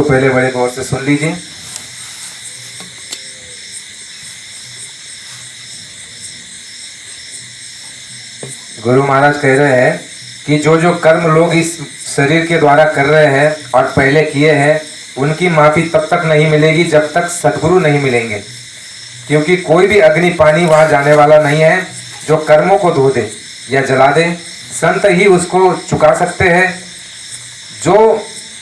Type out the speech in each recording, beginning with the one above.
पहले बड़े गौर से सुन लीजिए। गुरु महाराज कह रहे हैं कि जो जो कर्म लोग इस शरीर के द्वारा कर रहे हैं और पहले किए हैं, उनकी माफी तब तक नहीं मिलेगी जब तक सद्गुरु नहीं मिलेंगे। क्योंकि कोई भी अग्नि पानी वहां जाने वाला नहीं है जो कर्मों को धो दे या जला दे। संत ही उसको चुका सकते हैं। जो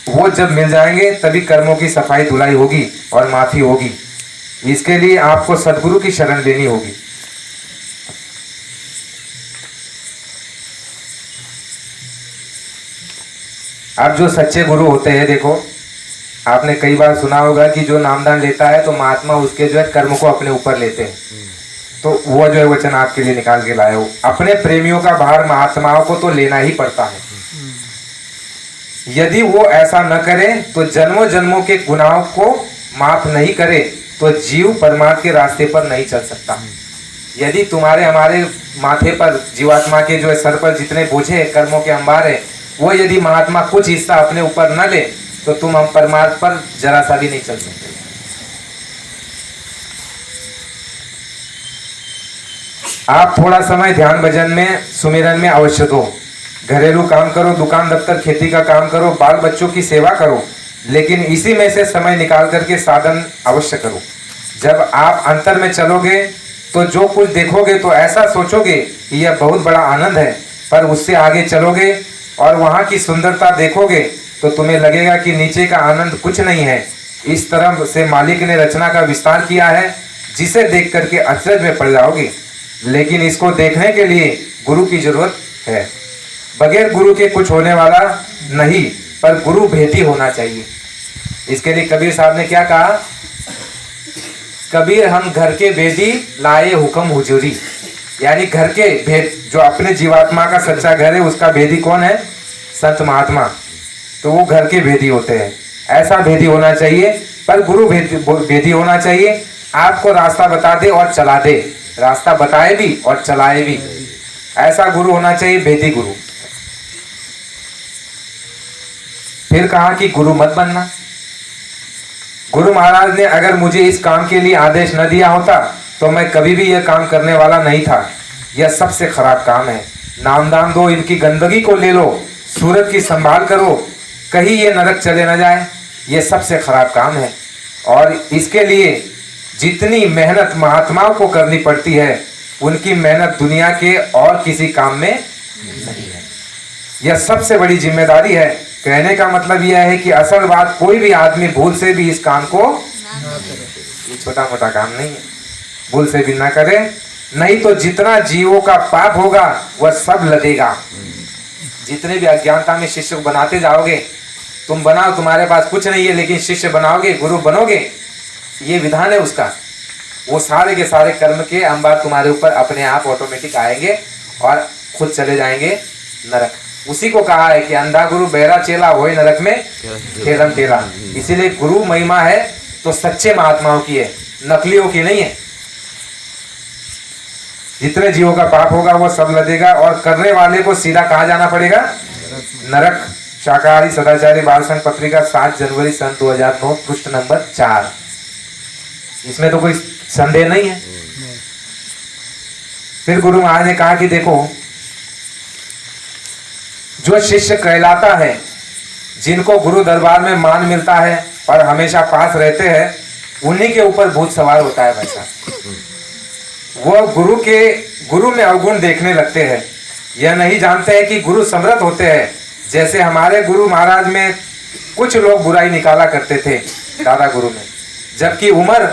वो जब मिल जाएंगे तभी कर्मों की सफाई धुलाई होगी और माफी होगी। इसके लिए आपको सद्गुरु की शरण लेनी होगी। अब जो सच्चे गुरु होते हैं, देखो आपने कई बार सुना होगा कि जो नामदान लेता है तो महात्मा उसके जो है कर्म को अपने ऊपर लेते हैं। तो वो जो है वचन आपके लिए निकाल के लाए हो। अपने प्रेमियों का भार महात्माओं को तो लेना ही पड़ता है। यदि वो ऐसा न करे तो जन्मों जन्मों के गुनाहों को माफ नहीं करे तो जीव परमात्मा के रास्ते पर नहीं चल सकता। यदि तुम्हारे हमारे माथे पर जीवात्मा के जो है सर पर जितने बोझे कर्मों के अंबार है, वो यदि महात्मा कुछ हिस्सा अपने ऊपर न ले तो तुम हम परमार्थ पर जरा सा भी नहीं चल सकते। आप थोड़ा समय ध्यान भजन में सुमिरन में अवश्य दो। घरेलू काम करो, दुकान दफ्तर खेती का काम करो, बाल बच्चों की सेवा करो, लेकिन इसी में से समय निकाल करके साधन अवश्य करो। जब आप अंतर में चलोगे तो जो कुछ देखोगे तो ऐसा सोचोगे कि यह बहुत बड़ा आनंद है, पर उससे आगे चलोगे और वहां की सुंदरता देखोगे तो तुम्हें लगेगा कि नीचे का आनंद कुछ नहीं है। इस तरह से मालिक ने रचना का विस्तार किया है, जिसे देख करके अचरज में पड़ जाओगे। लेकिन इसको देखने के लिए गुरु की जरूरत है। बगैर गुरु के कुछ होने वाला नहीं, पर गुरु भेदी होना चाहिए। इसके लिए कबीर साहब ने क्या कहा? कबीर हम घर के भेदी लाए हुक्म हुजूरी। यानी घर के भेद, जो अपने जीवात्मा का सच्चा घर है उसका भेदी कौन है? संत महात्मा। तो वो घर के भेदी होते हैं। ऐसा भेदी होना चाहिए, पर गुरु भेदी होना चाहिए। आपको रास्ता बता दे और चला दे, रास्ता बताए भी और चलाए भी। ऐसा गुरु होना चाहिए, भेदी गुरु। फिर कहा कि गुरु मत बनना। गुरु महाराज ने अगर मुझे इस काम के लिए आदेश न दिया होता तो मैं कभी भी यह काम करने वाला नहीं था। यह सबसे खराब काम है। नामदान दो, इनकी गंदगी को ले लो, सूरत की संभाल करो, कहीं ये नरक चले न जाए। यह सबसे खराब काम है और इसके लिए जितनी मेहनत महात्माओं को करनी पड़ती है, उनकी मेहनत दुनिया के और किसी काम में नहीं है। यह सबसे बड़ी जिम्मेदारी है। कहने का मतलब यह है कि असल बात, कोई भी आदमी भूल से भी इस काम को ये छोटा मोटा काम नहीं है, भूल से भी ना करे, नहीं तो जितना जीवों का पाप होगा वह सब लदेगा। जितने भी अज्ञानता में शिष्य को बनाते जाओगे, तुम बनाओ, तुम्हारे पास कुछ नहीं है लेकिन शिष्य बनाओगे, गुरु बनोगे, ये विधान है उसका। वो सारे के सारे कर्म के अंबार तुम्हारे ऊपर अपने आप ऑटोमेटिक आएंगे और खुद चले जाएंगे नरक। उसी को कहा है कि अंधा गुरु बहरा चेला होए नरक में ठेलम ठेला। इसीलिए गुरु महिमा है तो सच्चे महात्माओं की है, नकलियों की नहीं है। जितने जीवों का पाप होगा वो सब लदेगा और करने वाले को सीधा कहाँ जाना पड़ेगा? नरक। शाकाहारी सदाचारी बाल संघ पत्रिका 7 जनवरी सन 2009 पृष्ठ नंबर 4। इसमें तो कोई संदेह नहीं है। फिर गुरु महाराज ने कहा कि देखो, जो शिष्य कहलाता है, जिनको गुरु दरबार में मान मिलता है और हमेशा पास रहते हैं, उन्हीं के ऊपर भूत सवार होता है वैसा। वो गुरु में अवगुण देखने लगते हैं। यह नहीं जानते हैं कि गुरु समर्थ होते हैं। जैसे हमारे गुरु महाराज में कुछ लोग बुराई निकाला करते थे दादा गुरु में, जबकि उम्र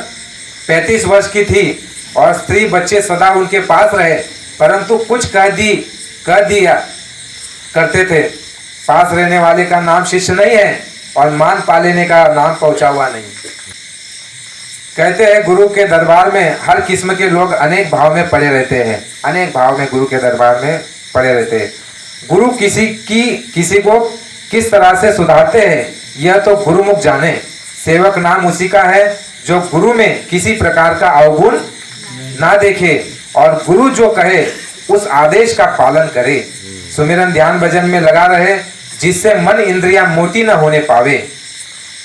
35 वर्ष की थी और स्त्री बच्चे सदा उनके पास रहे, परंतु कुछ कह दिया करते थे। पास रहने वाले का नाम शिष्य नहीं है और मान पा लेने का नाम पहुंचा हुआ नहीं। कहते हैं गुरु के दरबार में हर किस्म के लोग अनेक भाव में पड़े रहते हैं, अनेक भाव में गुरु के दरबार में पड़े रहते हैं। गुरु किसी को किस तरह से सुधारते हैं यह तो गुरुमुख जाने। सेवक नाम उसी का है जो गुरु में किसी प्रकार का अवगुण ना देखे और गुरु जो कहे उस आदेश का पालन करे। सुमिरन ध्यान भजन में लगा रहे, जिससे मन इंद्रियां मोटी न होने पावे।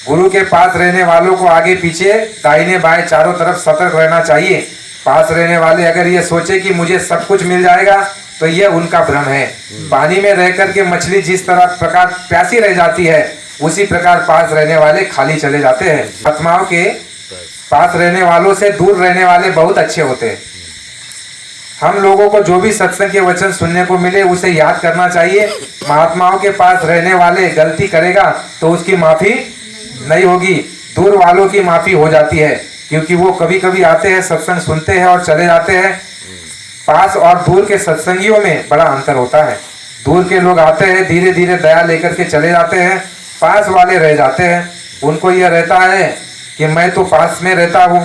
गुरु के पास रहने वालों को आगे पीछे दाहिने बाएं चारों तरफ सतर्क रहना चाहिए। पास रहने वाले अगर ये सोचे कि मुझे सब कुछ मिल जाएगा तो यह उनका भ्रम है। पानी में रह करके मछली जिस तरह प्रकार प्यासी रह जाती है, उसी प्रकार पास रहने वाले खाली चले जाते हैं। आत्माओं के पास रहने वालों से दूर रहने वाले बहुत अच्छे होते हैं। हम लोगों को जो भी सत्संग के वचन सुनने को मिले उसे याद करना चाहिए। महात्माओं के पास रहने वाले गलती करेगा तो उसकी माफी नहीं होगी, दूर वालों की माफी हो जाती है, क्योंकि वो कभी कभी आते हैं, सत्संग सुनते हैं और चले जाते हैं। पास और दूर के सत्संगियों में बड़ा अंतर होता है। दूर के लोग आते हैं, धीरे धीरे दया लेकर के चले जाते हैं। पास वाले रह जाते हैं, उनको यह रहता है कि मैं तो पास में रहता हूँ,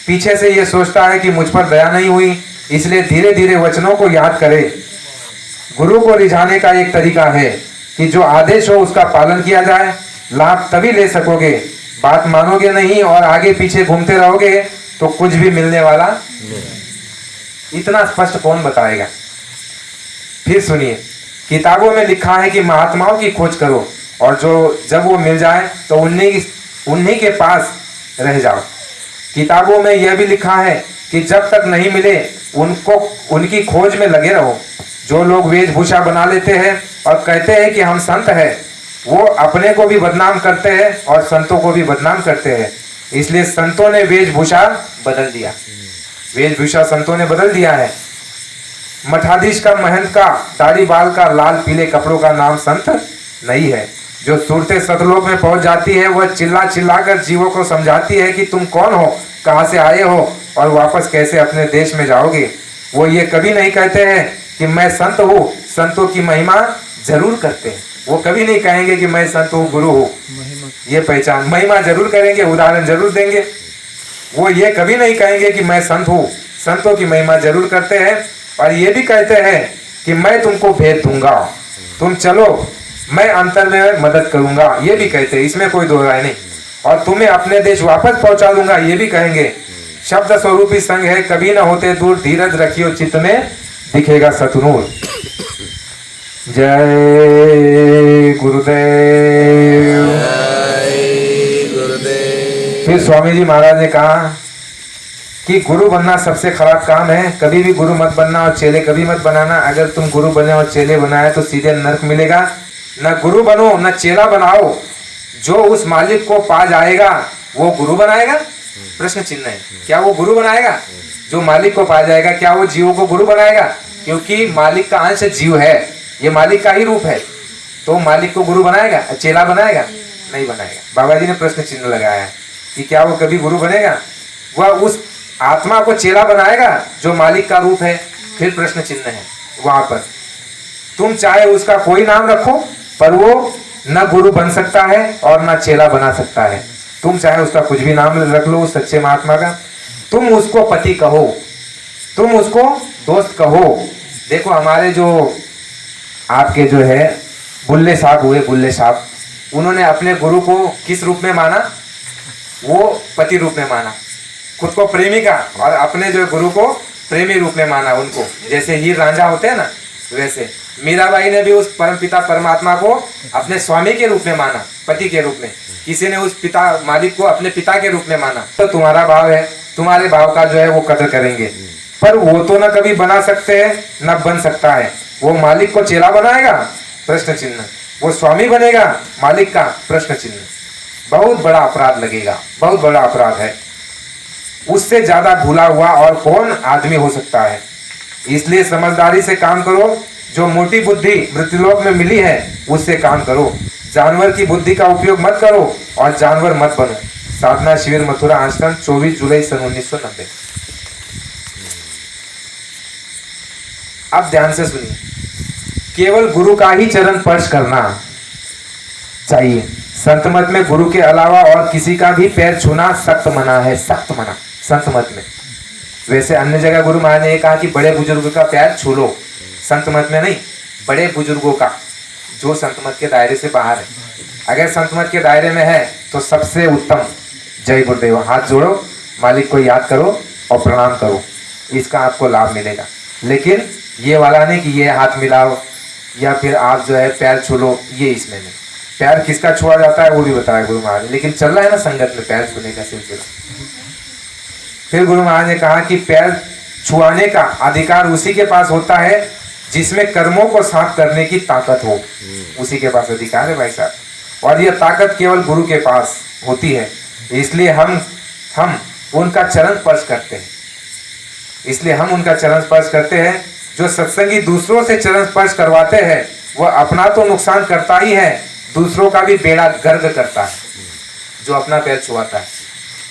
पीछे से ये सोचता है कि मुझ पर दया नहीं हुई, इसलिए धीरे धीरे वचनों को याद करे। गुरु को रिझाने का एक तरीका है कि जो आदेश हो उसका पालन किया जाए, लाभ तभी ले सकोगे। बात मानोगे नहीं और आगे पीछे घूमते रहोगे तो कुछ भी मिलने वाला इतना स्पष्ट कौन बताएगा। फिर सुनिए, किताबों में लिखा है कि महात्माओं की खोज करो और जब वो मिल जाए तो उन्हीं के पास रह जाओ। किताबों में यह भी लिखा है कि जब तक नहीं मिले उनकी खोज में लगे रहो। जो लोग वेशभूषा बना लेते हैं और कहते हैं कि हम संत हैं, वो अपने को भी बदनाम करते हैं और संतों को भी बदनाम करते हैं। इसलिए संतों ने वेशभूषा बदल दिया, वेशभूषा संतों ने बदल दिया है। मठाधीश का, महंत का, दाढ़ी बाल का, लाल पीले कपड़ों का नाम संत नहीं है। जो सूरतें सतलोक में पहुंच जाती है वह चिल्ला चिल्ला कर जीवों को समझाती है कि तुम कौन हो, कहाँ से आए हो और वापस कैसे अपने देश में जाओगे। वो ये कभी नहीं कहते हैं कि मैं संत हूँ। संतों की महिमा जरूर करते हैं, वो कभी नहीं कहेंगे कि मैं संत हूँ, गुरु हूँ। ये पहचान, महिमा जरूर करेंगे, उदाहरण जरूर देंगे। वो ये कभी नहीं कहेंगे कि मैं संत हूँ। संतों की महिमा जरूर करते हैं और ये भी कहते हैं कि मैं तुमको भेद दूंगा, तुम चलो, मैं अंतर में मदद करूंगा, ये भी कहते हैं, इसमें कोई दो राय नहीं। और तुम्हें अपने देश वापस पहुंचा दूंगा, ये भी कहेंगे। शब्द स्वरूपी संग है, कभी न होते दूर, धीरज रखियो चित्त में दिखेगा सतनूर। जय गुरुदेव। फिर स्वामी जी महाराज ने कहा कि गुरु बनना सबसे खराब काम है, कभी भी गुरु मत बनना और चेले कभी मत बनाना। अगर तुम गुरु बने और चेले बनाए तो सीधे नरक मिलेगा। न गुरु बनो न चेला बनाओ, जो उस मालिक को पा जाएगा वो गुरु बनाएगा? प्रश्न चिन्ह है। क्या वो गुरु बनाएगा? जो मालिक को पा जाएगा, क्या वो जीव को गुरु बनाएगा? क्योंकि मालिक का अंश जीव है, ये मालिक का ही रूप है, तो मालिक को गुरु बनाएगा? चेला बनाएगा? नहीं बनाएगा। बाबा जी ने प्रश्न चिन्ह लगाया है कि क्या वो कभी गुरु बनेगा? वह उस आत्मा को चेला बनाएगा जो मालिक का रूप है। फिर प्रश्न चिन्ह है वहां पर। तुम चाहे उसका कोई नाम रखो, पर वो न गुरु बन सकता है और न चेला बना सकता है। तुम चाहे उसका कुछ भी नाम रख लो, उस सच्चे महात्मा का। तुम उसको पति कहो, तुम उसको दोस्त कहो। देखो हमारे जो आपके जो है बुल्ले साहब हुए, बुल्ले साहब, उन्होंने अपने गुरु को किस रूप में माना? वो पति रूप में माना, खुद को प्रेमिका, और अपने जो गुरु को प्रेमी रूप में माना उनको। जैसे हीर रांझा होते हैं ना, वैसे मीराबाई ने भी उस परमपिता परमात्मा को अपने स्वामी के रूप में माना, पति के रूप में। किसी ने उस पिता मालिक को अपने पिता के रूप में माना। तो तुम्हारा भाव है, तुम्हारे भाव का जो है वो कदर करेंगे। पर वो तो न कभी बना सकते हैं न बन सकता है। वो मालिक को चेला बनाएगा? प्रश्न चिन्ह। वो स्वामी बनेगा मालिक का? प्रश्न चिन्ह। बहुत बड़ा अपराध लगेगा, बहुत बड़ा अपराध है। उससे ज्यादा भूला हुआ और कौन आदमी हो सकता है? इसलिए समझदारी से काम करो। जो मोटी बुद्धि मृत्युलोक में मिली है उससे काम करो। जानवर की बुद्धि का उपयोग मत करो और जानवर मत बनो। साधना शिविर मथुरा आश्रम 24 जुलाई सन 1990। अब ध्यान से सुनिए, केवल गुरु का ही चरण स्पर्श करना चाहिए। संत मत में गुरु के अलावा और किसी का भी पैर छूना सख्त मना है, सख्त मना संत मत में। वैसे अन्य जगह गुरु महाराज ने कहा कि बड़े बुजुर्गों का पैर छू लो, संत मत में नहीं, बड़े बुजुर्गों का, जो संत मत के दायरे से बाहर है। अगर संत मत के दायरे में है तो सबसे उत्तम जय गुरुदेव, हाथ जोड़ो, मालिक को याद करो और प्रणाम करो, इसका आपको लाभ मिलेगा। लेकिन ये वाला नहीं कि ये हाथ मिलाओ या फिर आप जो है पैर छू लो, ये इसमें नहीं। पैर किसका छुआ जाता है वो भी बताया गुरु महाराज ने, लेकिन चल रहा है ना संगत में पैर छूने का सिलसिला। फिर गुरु महाराज ने कहा कि पैर छुआने का अधिकार उसी के पास होता है जिसमें कर्मों को साफ करने की ताकत हो, उसी के पास अधिकार है भाई साहब, और यह ताकत केवल गुरु के पास होती है। इसलिए हम उनका चरण स्पर्श करते हैं, इसलिए हम उनका चरण स्पर्श करते हैं। जो सत्संगी दूसरों से चरण स्पर्श करवाते हैं वह अपना तो नुकसान करता ही है, दूसरों का भी बेड़ा गर्क करता है। जो अपना पैर छुआता है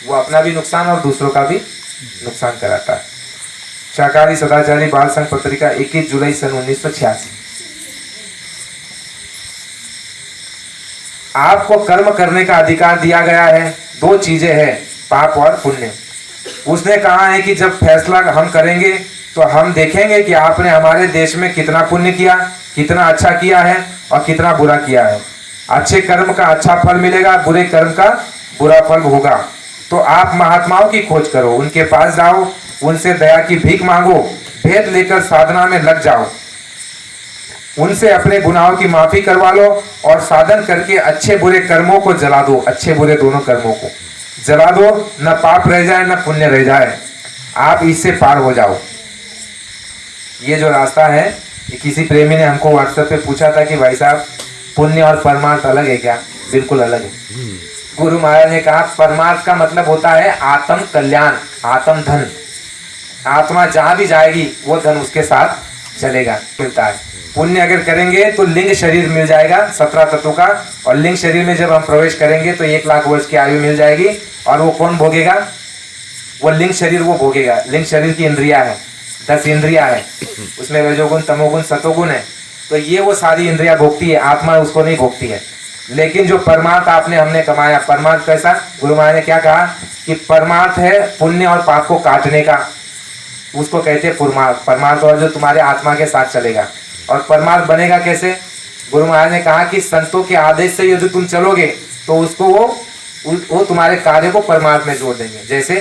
वो अपना भी नुकसान और दूसरों का भी नुकसान कराता है। शाकाहारी सदाचारी बाल संघ पत्रिका 21 जुलाई सन 1986। आपको कर्म करने का अधिकार दिया गया है, दो चीजें हैं, पाप और पुण्य। उसने कहा है कि जब फैसला हम करेंगे तो हम देखेंगे कि आपने हमारे देश में कितना पुण्य किया, कितना अच्छा किया है और कितना बुरा किया है। अच्छे कर्म का अच्छा फल मिलेगा, बुरे कर्म का बुरा फल होगा। तो आप महात्माओं की खोज करो, उनके पास जाओ, उनसे दया की भीख मांगो, भेद लेकर साधना में लग जाओ, उनसे अपने गुनाहों की माफी करवा लो और साधन करके अच्छे बुरे कर्मों को जला दो, अच्छे बुरे दोनों कर्मों को जला दो, न पाप रह जाए न पुण्य रह जाए, आप इससे पार हो जाओ। ये जो रास्ता है, ये किसी प्रेमी ने हमको व्हाट्सएप पे पूछा था कि भाई साहब पुण्य और परमार्थ अलग है क्या? बिल्कुल अलग है। गुरु महाराज ने कहा परमार्थ का मतलब होता है आत्म कल्याण, आत्म धन। आत्मा जहां भी जाएगी वो धन उसके साथ चलेगा, मिलता है। पुण्य अगर करेंगे तो लिंग शरीर मिल जाएगा 17 तत्वों का, और लिंग शरीर में जब हम प्रवेश करेंगे तो 1 लाख वर्ष की आयु मिल जाएगी। और वो कौन भोगेगा? वो लिंग शरीर वो भोगेगा। लिंग शरीर की इंद्रिया है, 10 इंद्रिया है, उसमें रजोगुण तमोगुण सतोगुण है, तो ये वो सारी इंद्रिया भोगती है, आत्मा उसको नहीं भोगती है। लेकिन जो परमार्थ हमने कमाया, परमार्थ कैसा? गुरु महाराज ने क्या कहा कि परमार्थ है पुण्य और पाप को काटने का, उसको कहते हैं परमार्थ। परमार्थ और जो तुम्हारे आत्मा के साथ चलेगा। और परमार्थ बनेगा कैसे? गुरु महाराज ने कहा कि संतों के आदेश से यदि तुम चलोगे तो उसको वो तुम्हारे कार्य को परमार्थ में जोड़ देंगे। जैसे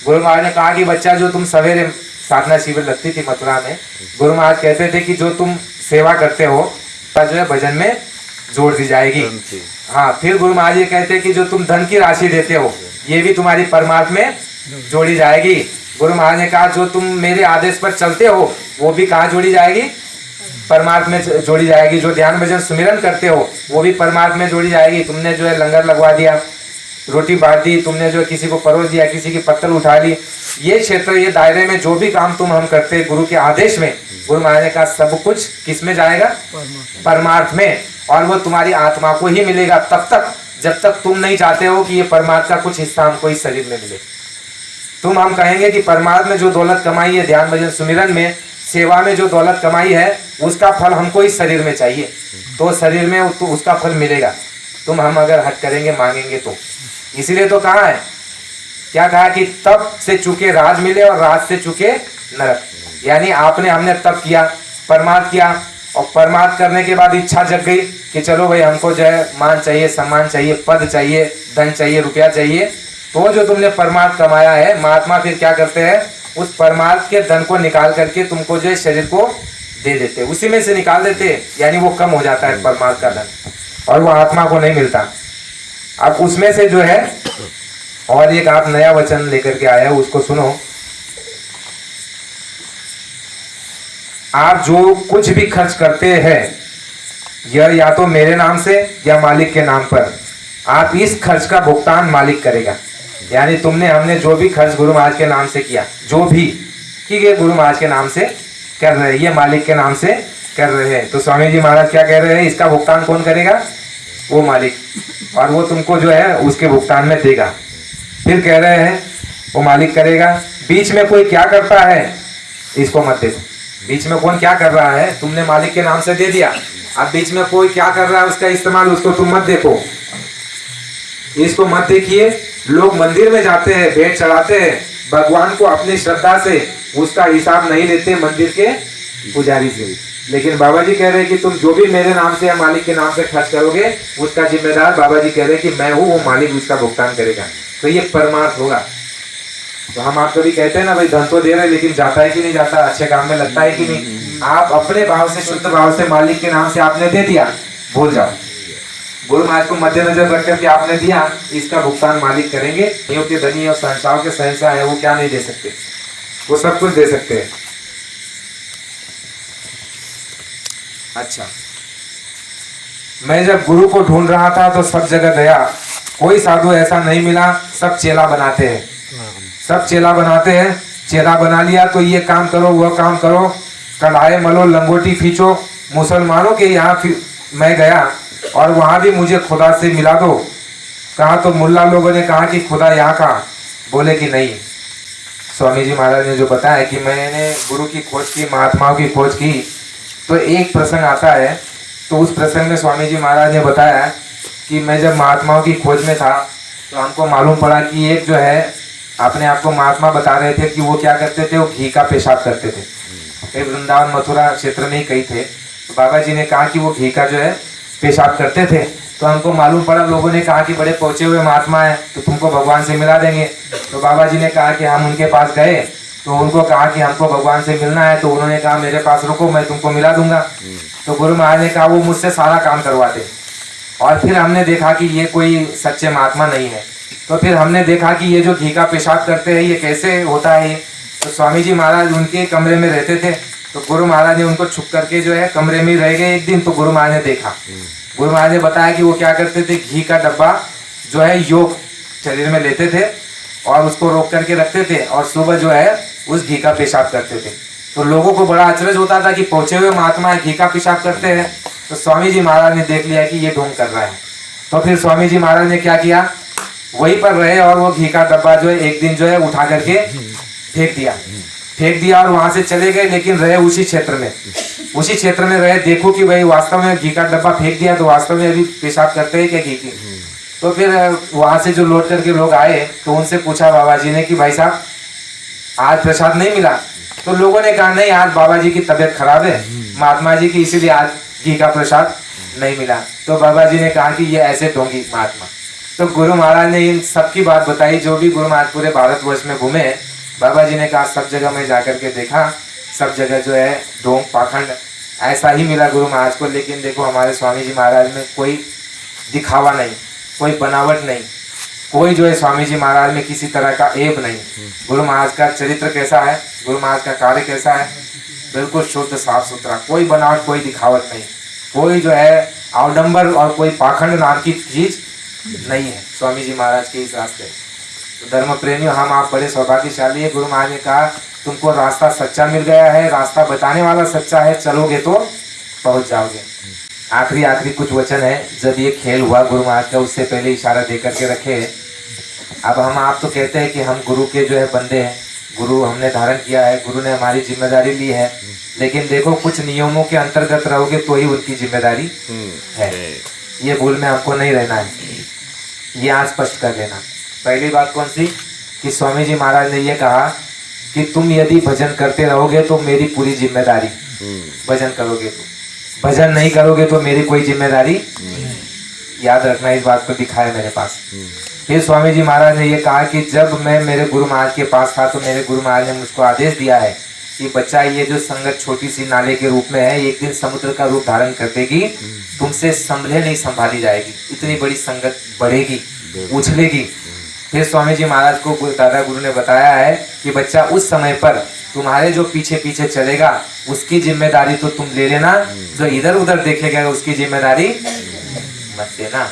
गुरु महाराज ने कहा कि बच्चा जो तुम सवेरे साधना शिविर लगती थी मथुरा में, गुरु महाराज कहते थे कि जो तुम सेवा करते हो जो है भजन में जोड़ दी जाएगी। हाँ, फिर गुरु महाराज ये कहते हैं कि जो तुम धन की राशि देते हो ये भी तुम्हारी परमार्थ में जोड़ी जाएगी। गुरु महाराज ने कहा जो तुम मेरे आदेश पर चलते हो वो भी कहाँ जोड़ी जाएगी? परमार्थ में जोड़ी जाएगी। जो ध्यान भजन सुमिरन करते हो वो भी परमार्थ में जोड़ी जाएगी। तुमने जो है लंगर लगवा दिया, रोटी बांट दी, तुमने जो है किसी को परोस दिया, किसी की पत्तल उठा ली, ये क्षेत्र ये दायरे में जो भी काम हम करते हैं गुरु के आदेश में, गुरु महाराज ने कहा सब कुछ किस में जाएगा? परमार्थ में। और वो तुम्हारी आत्मा को ही मिलेगा तब तक जब तक तुम नहीं चाहते हो कि ये परमार्थ का कुछ हिस्सा हमको इस शरीर में मिले। हम कहेंगे कि परमार्थ में जो दौलत कमाई है, ध्यान भजन सुमिरन में, सेवा में जो दौलत कमाई है, उसका फल हमको इस शरीर में चाहिए, तो शरीर में तो उसका फल मिलेगा। हम अगर हट करेंगे, मांगेंगे तो। इसीलिए तो कहा है, क्या कहा कि तप से चूके राज मिले और राज से चूके नरक। यानी हमने तप किया, परमार्थ किया, और परमार्थ करने के बाद इच्छा जग गई कि चलो भाई हमको जो है मान चाहिए, सम्मान चाहिए, पद चाहिए, धन चाहिए, रुपया चाहिए, तो जो तुमने परमार्थ कमाया है, महात्मा फिर क्या करते हैं? उस परमार्थ के धन को निकाल करके तुमको जो है शरीर को दे देते, उसी में से निकाल देते, यानी वो कम हो जाता है परमार्थ का धन और वो आत्मा को नहीं मिलता। अब उसमें से जो है और एक आप नया वचन लेकर के आया, उसको सुनो। आप जो कुछ भी खर्च करते हैं यह या तो मेरे नाम से या मालिक के नाम पर, आप इस खर्च का भुगतान मालिक करेगा। यानी हमने जो भी खर्च गुरु महाराज के नाम से किया, जो भी ठीक है गुरु महाराज के नाम से कर रहे हैं, ये मालिक के नाम से कर रहे हैं, तो स्वामी जी महाराज क्या कह रहे हैं? इसका भुगतान कौन करेगा? वो मालिक, और वो तुमको जो है उसके भुगतान में देगा। फिर कह रहे हैं वो मालिक करेगा। बीच में कोई क्या करता है इसको मत देखो। बीच में कौन क्या कर रहा है, तुमने मालिक के नाम से दे दिया, अब बीच में कोई क्या कर रहा है उसका इस्तेमाल, उसको तुम मत देखो, इसको मत देखिए। लोग मंदिर में जाते हैं, भेंट चढ़ाते हैं, भगवान को अपनी श्रद्धा से उसका हिसाब नहीं लेते मंदिर के पुजारी से। लेकिन बाबा जी कह रहे हैं कि तुम जो भी मेरे नाम से या मालिक के नाम से खर्च करोगे उसका जिम्मेदार बाबा जी कह रहे हैं कि मैं हूँ, वो मालिक उसका भुगतान करेगा। तो ये परमार्थ होगा। तो हम आप कभी कहते हैं ना भाई धन तो दे रहे लेकिन जाता है कि नहीं जाता, अच्छे काम में लगता है कि नहीं। आप अपने भाव से, शुद्ध भाव से मालिक के नाम से आपने दे दिया, भूल जाओ। गुरु महाराज को मद्देनजर रख करके आपने दिया, इसका भुगतान मालिक करेंगे। नियों के धनी और संसारों के शहंशाह है, वो क्या नहीं दे सकते, वो सब कुछ दे सकते हैं। अच्छा, मैं जब गुरु को ढूंढ रहा था तो सब जगह गया, कोई साधु ऐसा नहीं मिला, सब चेला बनाते हैं, सब चेला बनाते हैं। चेला बना लिया तो ये काम करो, वह काम करो, कढ़ाई मलो, लंगोटी खींचो। मुसलमानों के यहाँ मैं गया और वहाँ भी मुझे खुदा से मिला दो कहा, तो मुल्ला लोगों ने कहा कि खुदा यहाँ कहाँ, बोले कि नहीं। स्वामी जी महाराज ने जो बताया कि मैंने गुरु की खोज की, महात्माओं की खोज की, तो एक प्रसंग आता है, तो उस प्रसंग में स्वामी जी महाराज ने बताया कि मैं जब महात्माओं की खोज में था तो हमको मालूम पड़ा कि एक जो है अपने आप को महात्मा बता रहे थे कि वो क्या करते थे, वो घी का पेशाब करते थे। कई वृंदावन मथुरा क्षेत्र में ही कई थे, तो बाबा जी ने कहा कि वो घी का जो है पेशाब करते थे। तो हमको मालूम पड़ा, लोगों ने कहा कि बड़े पहुँचे हुए महात्मा है, तो तुमको भगवान से मिला देंगे। तो बाबा जी ने कहा कि हम उनके पास गए, तो उनको कहा कि हमको भगवान से मिलना है, तो उन्होंने कहा मेरे पास रुको, मैं तुमको मिला दूंगा। तो गुरु महाराज ने कहा वो मुझसे सारा काम करवाते। और फिर हमने देखा कि ये कोई सच्चे महात्मा नहीं है। तो फिर हमने देखा कि ये जो घी का पेशाब करते हैं ये कैसे होता है। तो स्वामी जी महाराज उनके कमरे में रहते थे, तो गुरु महाराज ने उनको छुप करके जो है कमरे में रह गए एक दिन। तो गुरु महाराज ने देखा, गुरु महाराज ने बताया कि वो क्या करते थे, घी का डब्बा जो है योग शरीर में लेते थे और उसको रोक करके रखते थे, और सुबह जो है उस घी का पेशाब करते थे। तो लोगों को बड़ा अचरज होता था कि पहुंचे हुए महात्मा घी का पेशाब करते हैं। तो स्वामी जी महाराज ने देख लिया कि ये ढोंग कर रहा है। तो फिर स्वामी जी महाराज ने क्या किया, वहीं पर रहे और वो घी का डब्बा जो है एक दिन जो है उठा करके फेंक दिया और वहां से चले गए। लेकिन रहे उसी क्षेत्र में रहे, देखो कि भाई वास्तव में घी का डब्बा फेंक दिया तो वास्तव में अभी पेशाब करते हैं क्या घी की। तो फिर वहां से जो लौट करके लोग आए तो उनसे पूछा बाबा जी ने कि भाई साहब आज प्रसाद नहीं मिला। तो लोगों ने कहा नहीं, आज बाबा जी की तबीयत खराब है महात्मा जी की, इसीलिए आज घी का प्रसाद नहीं मिला। तो बाबा जी ने कहा कि ये ऐसे ढोंगी महात्मा। तो गुरु महाराज ने इन सबकी बात बताई, जो भी गुरु महाराज पूरे भारतवर्ष में घूमे। बाबा जी ने कहा सब जगह मैं जाकर के देखा, सब जगह जो है ढोंग पाखंड ऐसा ही मिला गुरु महाराज को। लेकिन देखो हमारे स्वामी जी महाराज में कोई दिखावा नहीं, कोई बनावट नहीं, कोई जो है स्वामी जी महाराज में किसी तरह का ऐब नहीं। गुरु महाराज का चरित्र कैसा है, गुरु महाराज का कार्य कैसा है, बिल्कुल शुद्ध साफ सुथरा, कोई बनावट कोई दिखावट नहीं, कोई जो है आडंबर और कोई पाखंड नाम की चीज नहीं है स्वामी जी महाराज के इस रास्ते। तो धर्म प्रेमियों, हम आप बड़े सौभाग्यशाली है। गुरु महाराज ने कहा तुमको रास्ता सच्चा मिल गया है, रास्ता बताने वाला सच्चा है, चलोगे तो पहुंच जाओगे। आखिरी कुछ वचन है। जब ये खेल हुआ गुरु महाराज का, उससे पहले इशारा दे करके रखे। अब हम आप तो कहते हैं कि हम गुरु के जो है बंदे हैं, गुरु हमने धारण किया है, गुरु ने हमारी जिम्मेदारी ली है। लेकिन देखो कुछ नियमों के अंतर्गत रहोगे तो ही उनकी जिम्मेदारी है। ये भूल में हमको नहीं रहना है, ये आज स्पष्ट कर लेना। पहली बात कौन सी, कि स्वामी जी महाराज ने ये कहा कि तुम यदि भजन करते रहोगे तो मेरी पूरी जिम्मेदारी, भजन करोगे तो, भजन नहीं करोगे तो मेरी कोई जिम्मेदारी। याद रखना, इस बात को लिखा है मेरे पास। फिर स्वामी जी महाराज ने ये कहा कि जब मैं मेरे गुरु महाराज के पास था तो मेरे गुरु महाराज ने मुझको आदेश दिया है कि बच्चा ये जो संगत छोटी सी नाले के रूप में है, एक दिन समुद्र का रूप धारण कर देगी, तुमसे संभले नहीं संभाली जाएगी, इतनी बड़ी संगत बढ़ेगी, उछलेगी। फिर स्वामी जी महाराज को दादा गुरु ने बताया है कि बच्चा उस समय पर तुम्हारे जो पीछे पीछे चलेगा उसकी जिम्मेदारी तो तुम ले लेना, जो इधर उधर देखेगा उसकी जिम्मेदारी मत देना।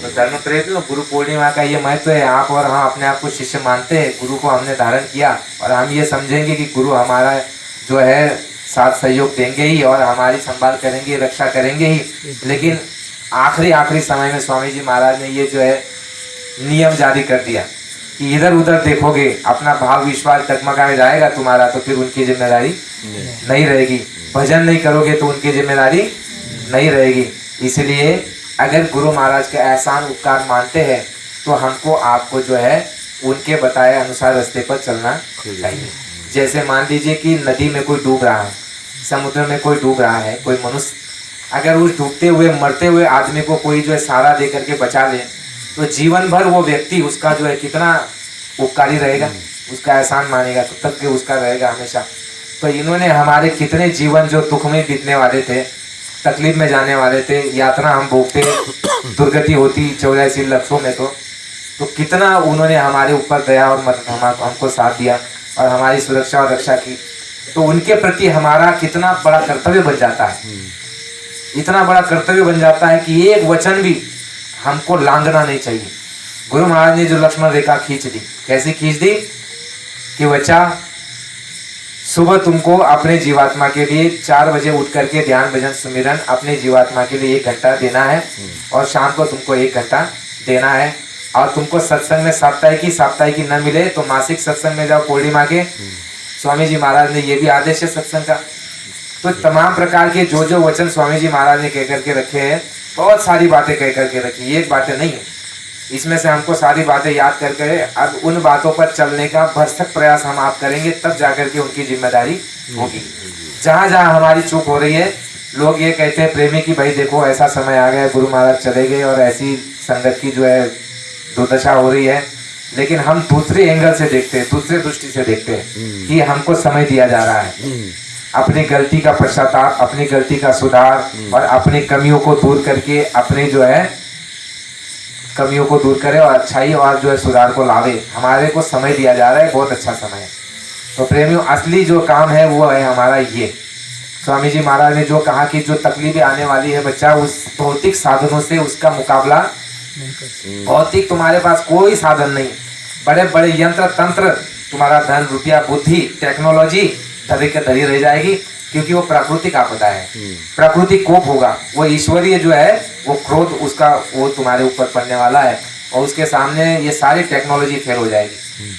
तो धर्म प्रेमी, गुरु पूर्णिमा का ये महत्व है। आप और हम अपने आप को शिष्य मानते हैं, गुरु को हमने धारण किया और हम ये समझेंगे कि गुरु हमारा जो है साथ सहयोग देंगे ही और हमारी संभाल करेंगे, रक्षा करेंगे ही। लेकिन आखिरी समय में स्वामी जी महाराज ने ये जो है नियम जारी कर दिया कि इधर उधर देखोगे, अपना भाव विश्वास डगमगाया जाएगा तुम्हारा, तो फिर उनकी जिम्मेदारी नहीं रहेगी। भजन नहीं करोगे तो उनकी जिम्मेदारी नहीं रहेगी। इसलिए अगर गुरु महाराज के एहसान उपकार मानते हैं तो हमको आपको जो है उनके बताए अनुसार रास्ते पर चलना चाहिए। जैसे मान लीजिए कि नदी में कोई डूब रहा है, समुद्र में कोई डूब रहा है, कोई मनुष्य अगर उस डूबते हुए मरते हुए आदमी को कोई जो है सहारा दे करके बचा ले, तो जीवन भर वो व्यक्ति उसका जो है कितना उपकारी रहेगा, उसका एहसान मानेगा, तो तब उसका रहेगा हमेशा। तो इन्होंने हमारे कितने जीवन जो दुख में बीतने वाले थे, तकलीफ में जाने वाले थे, यातना हम भोगते, दुर्गति होती 84 लक्षों में, तो कितना उन्होंने हमारे ऊपर दया और हमको साथ दिया और हमारी सुरक्षा और रक्षा की। तो उनके प्रति हमारा कितना बड़ा कर्तव्य बन जाता है, इतना बड़ा कर्तव्य बन जाता है कि एक वचन भी हमको लांघना नहीं चाहिए। गुरु महाराज ने जो लक्ष्मण रेखा खींच दी, कैसी खींच दी कि बच्चा सुबह तुमको अपने जीवात्मा के लिए 4 बजे उठ करके ध्यान भजन सुमिरन अपने जीवात्मा के लिए 1 घंटा देना है और शाम को तुमको 1 घंटा देना है। और तुमको सत्संग में साप्ताहिक न मिले तो मासिक सत्संग में जाओ पूर्णिमा के। स्वामी जी महाराज ने ये भी आदेश है सत्संग का। तो तमाम प्रकार के जो जो वचन स्वामी जी महाराज ने कह करके रखे हैं, बहुत सारी बातें कह करके रखी, एक बातें नहीं है। इसमें से हमको सारी बातें याद करके अब उन बातों पर चलने का भरसक प्रयास हम आप करेंगे, तब जाकर के उनकी जिम्मेदारी होगी। जहाँ जहाँ हमारी चूक हो रही है, लोग ये कहते हैं प्रेमी की भाई देखो ऐसा समय आ गया, गुरु महाराज चले गए और ऐसी संगत की जो है दुर्दशा हो रही है, लेकिन हम दूसरे एंगल से देखते हैं, दूसरे दृष्टि से देखते हैं कि हमको समय दिया जा रहा है अपनी गलती का पश्चाताप, अपनी गलती का सुधार और अपनी कमियों को दूर करके अपने जो है कमियों को दूर करे और अच्छाई और जो है सुधार को लावे। हमारे को समय दिया जा रहा है, बहुत अच्छा समय है। तो प्रेमियों, असली जो काम है वो है हमारा ये। स्वामी जी महाराज ने जो कहा कि जो तकलीफें आने वाली है बच्चा, उस भौतिक साधनों से उसका मुकाबला, भौतिक तुम्हारे पास कोई साधन नहीं, बड़े बड़े यंत्र तंत्र, तुम्हारा धन रुपया बुद्धि टेक्नोलॉजी धरी के धरी रह जाएगी, क्योंकि वो प्राकृतिक आपदा है, प्राकृतिक कोप होगा। वो ईश्वरीय जो है वो क्रोध उसका वो तुम्हारे ऊपर पड़ने वाला है और उसके सामने ये सारी टेक्नोलॉजी फेल हो जाएगी।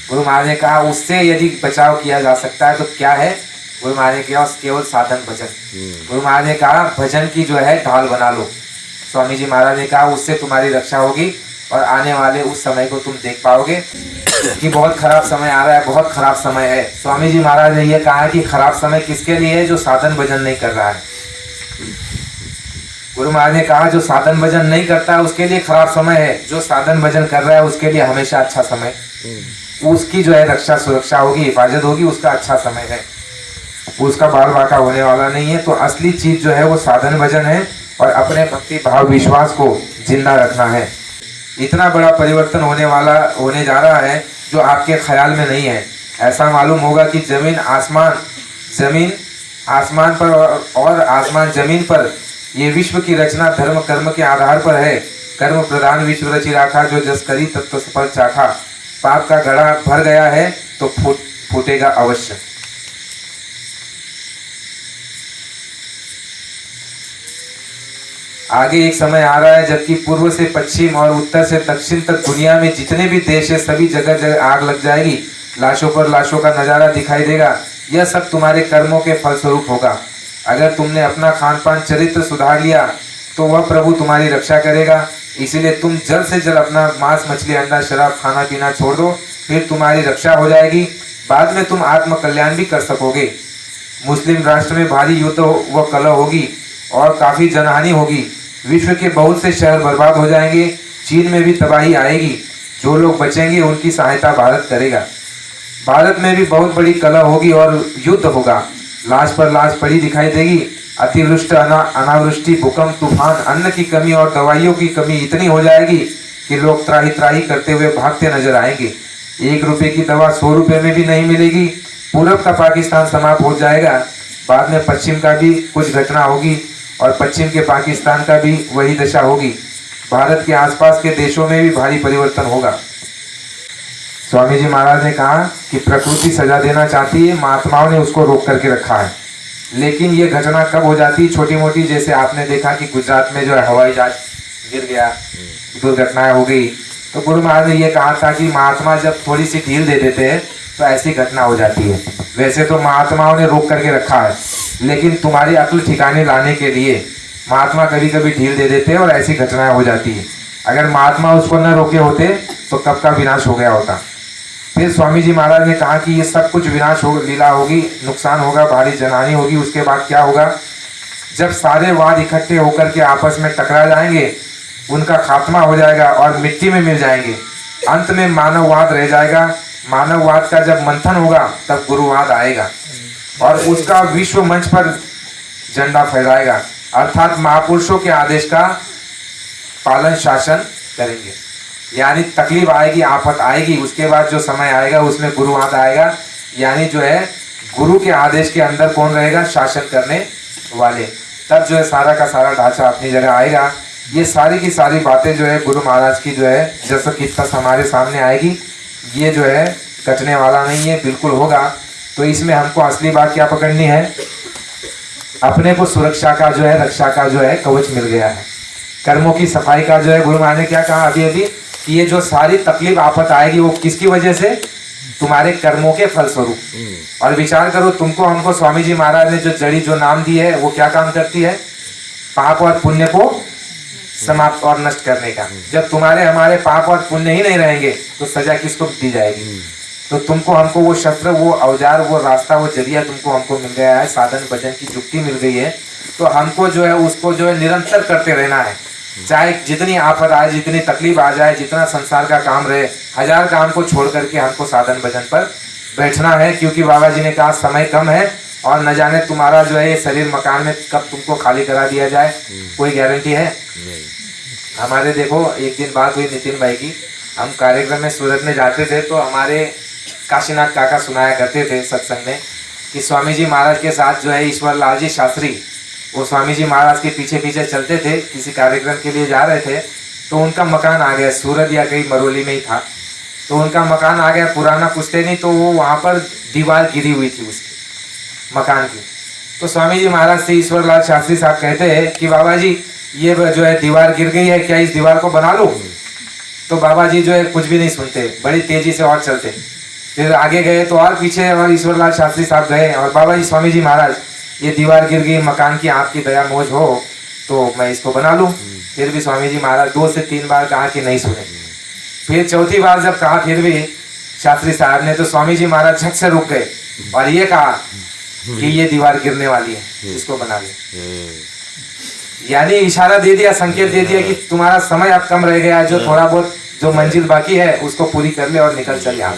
गुरु महाराज ने कहा उससे यदि बचाव किया जा सकता है तो क्या है? गुरु महाराज ने कहा केवल साधन भजन। गुरु महाराज ने कहा भजन की जो है ढाल बना लो। स्वामी जी महाराज ने कहा उससे तुम्हारी रक्षा होगी और आने वाले उस समय को तुम देख पाओगे कि बहुत खराब समय आ रहा है, बहुत खराब समय है। स्वामी जी महाराज ने यह कहा कि खराब समय किसके लिए है? जो साधन भजन नहीं कर रहा है। गुरु महाराज ने कहा जो साधन भजन नहीं करता उसके लिए खराब समय है, जो साधन भजन कर रहा है उसके लिए हमेशा अच्छा समय, उसकी जो है रक्षा सुरक्षा होगी, हिफाजत होगी, उसका अच्छा समय है, उसका बाल बाका होने वाला नहीं है। तो असली चीज जो है वो साधन भजन है और अपने भक्ति भाव विश्वास को जिंदा रखना है। इतना बड़ा परिवर्तन होने जा रहा है जो आपके ख्याल में नहीं है। ऐसा मालूम होगा कि जमीन आसमान पर और आसमान जमीन पर, ये विश्व की रचना धर्म कर्म के आधार पर है। कर्म प्रधान विश्व रचि राखा, जो जस करी तत्व सफल चाखा। पाप का घड़ा भर गया है तो फूटेगा अवश्य। आगे एक समय आ रहा है जबकि पूर्व से पश्चिम और उत्तर से दक्षिण तक दुनिया में जितने भी देश है सभी जगह जगह आग लग जाएगी, लाशों पर लाशों का नजारा दिखाई देगा। यह सब तुम्हारे कर्मों के फलस्वरूप होगा। अगर तुमने अपना खान पान चरित्र सुधार लिया तो वह प्रभु तुम्हारी रक्षा करेगा। इसीलिए तुम जल्द से जल्द अपना मांस मछली अंडा शराब खाना पीना छोड़ दो, फिर तुम्हारी रक्षा हो जाएगी। बाद में तुम आत्म कल्याण भी कर सकोगे। मुस्लिम राष्ट्र में भारी युद्ध व कलह होगी और काफी जनहानि होगी। विश्व के बहुत से शहर बर्बाद हो जाएंगे। चीन में भी तबाही आएगी। जो लोग बचेंगे उनकी सहायता भारत करेगा। भारत में भी बहुत बड़ी कलह होगी और युद्ध होगा। लाश पर लाश पड़ी दिखाई देगी। अतिवृष्टि अनावृष्टि भूकंप तूफान, अन्न की कमी और दवाइयों की कमी इतनी हो जाएगी कि लोग त्राही त्राही करते हुए भागते नजर आएंगे। 1 रुपए की दवा 100 रुपए में भी नहीं मिलेगी। पूरब का पाकिस्तान समाप्त हो जाएगा। बाद में पश्चिम का भी कुछ घटना होगी और पश्चिम के पाकिस्तान का भी वही दशा होगी। भारत के आसपास के देशों में भी भारी परिवर्तन होगा। स्वामी जी महाराज ने कहा कि प्रकृति सजा देना चाहती है, महात्माओं ने उसको रोक करके रखा है। लेकिन ये घटना कब हो जाती है? छोटी मोटी, जैसे आपने देखा कि गुजरात में जो है हवाई जहाज गिर गया, दुर्घटनाएं हो गई। तो गुरु महाराज ने ये कहा था कि महात्मा जब थोड़ी सी ढील दे देते हैं तो ऐसी घटना हो जाती है। वैसे तो महात्माओं ने रोक करके रखा है, लेकिन तुम्हारी अक्ल ठिकाने लाने के लिए महात्मा कभी कभी ढील दे देते हैं और ऐसी घटनाएं हो जाती है। अगर महात्मा उसको न रोके होते तो कब का विनाश हो गया होता। फिर स्वामी जी महाराज ने कहा कि ये सब कुछ विनाश हो, लीला होगी, नुकसान होगा, भारी जनहानि होगी। उसके बाद क्या होगा? जब सारे वाद इकट्ठे होकर के आपस में टकरा जाएंगे, उनका खात्मा हो जाएगा और मिट्टी में मिल जाएंगे। अंत में मानववाद रह जाएगा। मानववाद का जब मंथन होगा तब गुरुवाद आएगा और उसका विश्व मंच पर झंडा फहराएगा। अर्थात महापुरुषों के आदेश का पालन शासन करेंगे। यानी तकलीफ आएगी, आफत आएगी, उसके बाद जो समय आएगा उसमें गुरु हाथ आएगा, यानी जो है गुरु के आदेश के अंदर कौन रहेगा, शासन करने वाले। तब जो है सारा का सारा ढांचा अपनी जगह आएगा। ये सारी की सारी बातें जो है गुरु महाराज की जो है जैसा किस्सा हमारे सामने आएगी, ये जो है कटने वाला नहीं है, बिल्कुल होगा। तो इसमें हमको असली बात क्या पकड़नी है, अपने को सुरक्षा का जो है, रक्षा का जो है कवच मिल गया है। कर्मों की सफाई का जो है गुरु महाराज ने क्या कहा अभी अभी कि ये जो सारी तकलीफ आफत आएगी वो किसकी वजह से, तुम्हारे कर्मों के फलस्वरूप। और विचार करो, तुमको हमको स्वामी जी महाराज ने जो जड़ी जो नाम दी है वो क्या काम करती है, पाप और पुण्य को समाप्त और नष्ट करने का। जब तुम्हारे हमारे पाप और पुण्य ही नहीं रहेंगे तो सजा किसको दी जाएगी। तो तुमको हमको वो शस्त्र, वो औजार, वो रास्ता, वो जरिया तुमको हमको मिल गया है, साधन भजन की युक्ति मिल गई है। तो हमको जो है उसको जो है निरंतर करते रहना है, चाहे जितनी आफत आए, जितनी तकलीफ आ जाए, जितना संसार का काम रहे, हजार काम को छोड़ करके हमको साधन भजन पर बैठना है। क्योंकि बाबा जी ने कहा समय कम है और न जाने तुम्हारा जो है ये शरीर मकान में कब तुमको खाली करा दिया जाए, कोई गारंटी है नहीं। हमारे देखो एक दिन बात हुई नितिन भाई की, हम कार्यक्रम में सूरत में जाते थे तो हमारे काशीनाथ काका सुनाया करते थे सत्संग में कि स्वामी जी महाराज के साथ जो है ईश्वर लाल जी शास्त्री, वो स्वामी जी महाराज के पीछे पीछे चलते थे, किसी कार्यक्रम के लिए जा रहे थे तो उनका मकान आ गया, सूरत या कहीं मरोली में ही था, तो उनका मकान आ गया पुराना पुश्तैनी, तो वो वहाँ पर दीवार गिरी हुई थी उसकी मकान की। तो स्वामी जी महाराज से ईश्वर लाल शास्त्री साहब कहते हैं कि बाबा जी ये जो है दीवार गिर गई है, क्या इस दीवार को बना लूं? तो बाबा जी जो है कुछ भी नहीं सुनते, बड़ी तेजी से और चलते। फिर आगे गए तो और पीछे और ईश्वर लाल शास्त्री साहब गए और बाबा जी स्वामी जी महाराज ये दीवार गिर गई, मकान की आपकी दया मौज हो तो मैं इसको बना लूं। फिर भी स्वामी जी महाराज 2 से 3 बार कहा कि नहीं सुने। फिर चौथी बार जब कहा फिर भी शास्त्री साहब ने, तो स्वामी जी महाराज झट से रुक गए और ये कहा कि ये दीवार गिरने वाली है, इसको बना ले। यानी इशारा दे दिया, संकेत दे दिया कि तुम्हारा समय अब कम रह गया है, जो थोड़ा बहुत जो मंजिल बाकी है उसको पूरी कर ले और निकल चल यहाँ।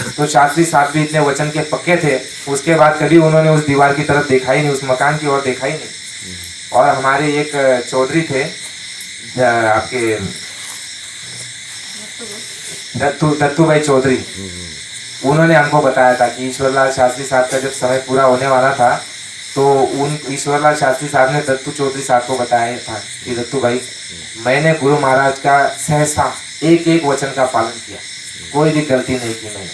तो शास्त्री साहब भी इतने वचन के पक्के थे, उसके बाद कभी उन्होंने उस दीवार की तरफ देखा ही नहीं, उस मकान की ओर देखा ही नहीं। और हमारे एक चौधरी थे आपके दत्तू भाई चौधरी, उन्होंने हमको बताया था कि ईश्वरलाल शास्त्री साहब का जब समय पूरा होने वाला था तो उन ईश्वरलाल शास्त्री साहब ने दत्तू चौधरी साहब को बताया था कि दत्तू भाई मैंने गुरु महाराज का सहसा एक एक वचन का पालन किया, कोई भी गलती नहीं की मैंने।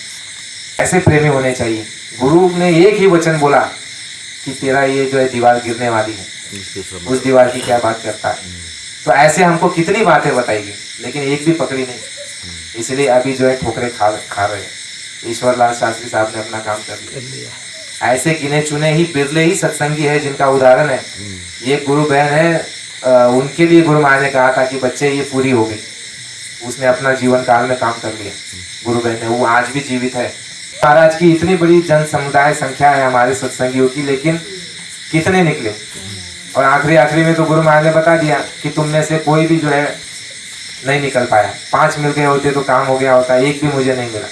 ऐसे प्रेमी होने चाहिए। गुरु ने एक ही वचन बोला कि तेरा ये जो है दीवार गिरने वाली है, उस दीवार की क्या बात करता है। तो ऐसे हमको कितनी बातें बताएगी लेकिन एक भी पकड़ी नहीं, इसलिए अभी जो है ठोकरे खा रहे हैं। ईश्वरलाल शास्त्री साहब ने अपना काम कर लिया। ऐसे गिने चुने ही बिरले ही सत्संगी है जिनका उदाहरण है। ये गुरु बहन है, उनके लिए गुरु महाराज ने कहा था कि बच्चे ये पूरी हो गई, उसने अपना जीवन काल में काम कर लिया गुरु बहन ने, वो आज भी जीवित है। महाराज की इतनी बड़ी जन समुदाय संख्या है हमारे सत्संगियों की, लेकिन कितने निकले। और आखिरी में तो गुरु महाराज ने बता दिया कि तुम में से कोई भी जो है नहीं निकल पाया। 5 मिल गए होते तो काम हो गया होता, एक भी मुझे नहीं मिला।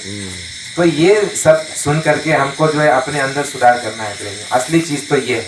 तो ये सब सुन करके हमको जो है अपने अंदर सुधार करना है। असली चीज तो ये है।